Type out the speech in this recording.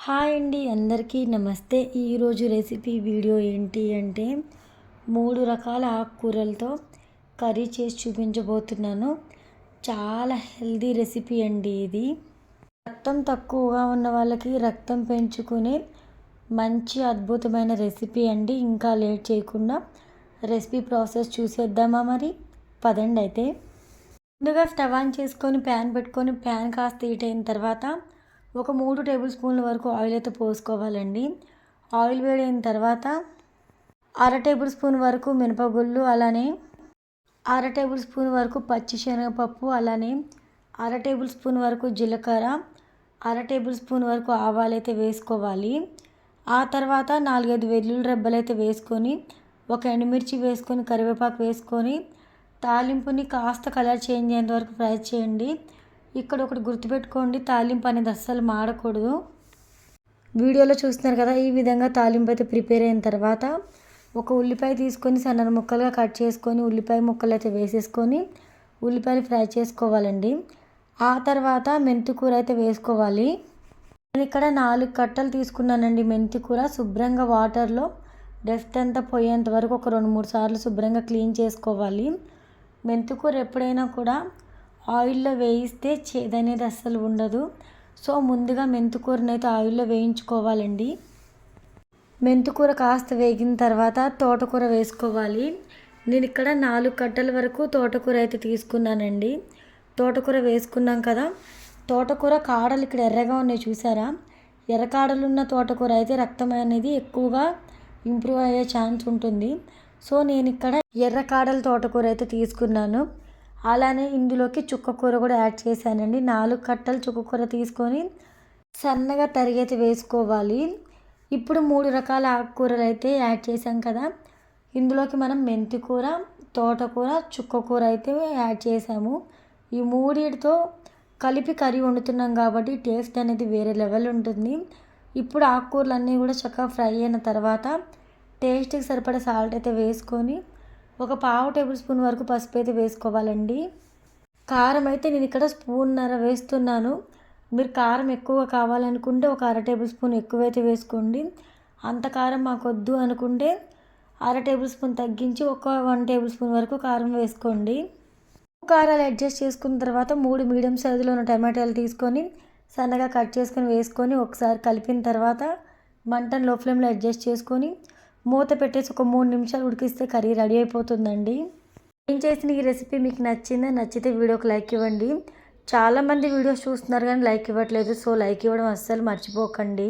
Hi అండి, అందరికీ నమస్తే. ఈరోజు రెసిపీ వీడియో ఏంటి అంటే 3 రకాల ఆకుకూరలతో కర్రీ చేసి చూపించబోతున్నాను. చాలా హెల్దీ రెసిపీ అండి ఇది. రక్తం తక్కువగా ఉన్న వాళ్ళకి రక్తం పెంచుకునే మంచి అద్భుతమైన రెసిపీ అండి. ఇంకా లేట్ చేయకుండా రెసిపీ ప్రాసెస్ చూసేద్దామా మరి? పదండి అయితే. ముందుగా స్టవ్ ఆన్ చేసుకొని ప్యాన్ పెట్టుకొని ప్యాన్ కాస్త హీట్ అయిన తర్వాత ఒక 3 టేబుల్ స్పూన్ల వరకు ఆయిల్ అయితే పోసుకోవాలండి. ఆయిల్ వేడైన తర్వాత అర టేబుల్ స్పూన్ వరకు మినపగుళ్ళు, అలానే అర టేబుల్ స్పూన్ వరకు పచ్చిశనగపప్పు, అలానే అర టేబుల్ స్పూన్ వరకు జీలకర్ర, అర టేబుల్ స్పూన్ వరకు ఆవాలు అయితే వేసుకోవాలి. ఆ తర్వాత 4-5 వెల్లుల్లి రెబ్బలు అయితే వేసుకొని, ఒక ఎండుమిర్చి వేసుకొని, కరివేపాకు వేసుకొని తాలింపుని కాస్త కలర్ చేంజ్ అయ్యేంత వరకు ఫ్రై చేయండి. ఇక్కడ ఒకటి గుర్తుపెట్టుకోండి, తాలింపు అనేది అస్సలు మాడకూడదు. వీడియోలో చూస్తున్నారు కదా, ఈ విధంగా తాలింపు అయితే ప్రిపేర్ అయిన తర్వాత ఒక ఉల్లిపాయ తీసుకొని సన్న ముక్కలుగా కట్ చేసుకొని ఉల్లిపాయ ముక్కలు అయితే వేసేసుకొని ఉల్లిపాయలు ఫ్రై చేసుకోవాలండి. ఆ తర్వాత మెంతికూర అయితే వేసుకోవాలి. నేను ఇక్కడ 4 కట్టలు తీసుకున్నానండి. మెంతికూర శుభ్రంగా వాటర్లో డస్ట్ అంతా పోయేంత వరకు ఒక 2-3 సార్లు శుభ్రంగా క్లీన్ చేసుకోవాలి. మెంతికూర ఎప్పుడైనా కూడా ఆయిల్లో వేయిస్తే చేదనేది అస్సలు ఉండదు. సో ముందుగా మెంతికూరని అయితే ఆయిల్లో వేయించుకోవాలండి. మెంతికూర కాస్త వేగిన తర్వాత తోటకూర వేసుకోవాలి. నేను ఇక్కడ 4 కట్టల వరకు తోటకూర అయితే తీసుకున్నానండి. తోటకూర వేసుకున్నాం కదా, తోటకూర కాడలు ఇక్కడ ఎర్రగా ఉన్నాయి చూసారా? ఎర్ర కాడలు ఉన్న తోటకూర అయితే రక్తం అనేది ఎక్కువగా ఇంప్రూవ్ అయ్యే ఛాన్స్ ఉంటుంది. సో నేను ఇక్కడ ఎర్ర కాడల తోటకూర అయితే తీసుకున్నాను. అలానే ఇందులోకి చుక్కకూర కూడా యాడ్ చేశానండి. 4 కట్టలు చుక్కకూర తీసుకొని సన్నగా తరిగైతే వేసుకోవాలి. ఇప్పుడు 3 రకాల ఆకుకూరలు అయితే యాడ్ చేసాం కదా, ఇందులోకి మనం మెంతికూర, తోటకూర, చుక్కకూర అయితే యాడ్ చేసాము. ఈ మూడిటితో కలిపి కర్రీ వండుతున్నాం కాబట్టి టేస్ట్ అనేది వేరే లెవెల్ ఉంటుంది. ఇప్పుడు ఆకుకూరలు అన్నీ కూడా చక్కగా ఫ్రై అయిన తర్వాత టేస్ట్కి సరిపడా సాల్ట్ అయితే వేసుకొని ఒక 1/2 టేబుల్ స్పూన్ వరకు పసుపు అయితే వేసుకోవాలండి. కారం అయితే నేను ఇక్కడ 1.5 స్పూన్ వేస్తున్నాను. మీరు కారం ఎక్కువ కావాలనుకుంటే ఒక అర టేబుల్ స్పూన్ ఎక్కువైతే వేసుకోండి. అంత కారం మాకు వద్దు అనుకుంటే అర టేబుల్ స్పూన్ తగ్గించి ఒక 1 టేబుల్ స్పూన్ వరకు కారం వేసుకోండి. కారాలు అడ్జస్ట్ చేసుకున్న తర్వాత 3 మీడియం సైజులో ఉన్న టమాటాలు తీసుకొని సన్నగా కట్ చేసుకొని వేసుకొని ఒకసారి కలిపిన తర్వాత మంటను లో ఫ్లేమ్లో అడ్జస్ట్ చేసుకొని మూత పెట్టేసి ఒక 3 నిమిషాలు ఉడికిస్తే కర్రీ రెడీ అయిపోతుందండి. నేను చేసిన ఈ రెసిపీ మీకు నచ్చితే వీడియోకి లైక్ ఇవ్వండి. చాలామంది వీడియోస్ చూస్తున్నారు కానీ లైక్ ఇవ్వట్లేదు. సో లైక్ ఇవ్వడం అస్సలు మర్చిపోకండి.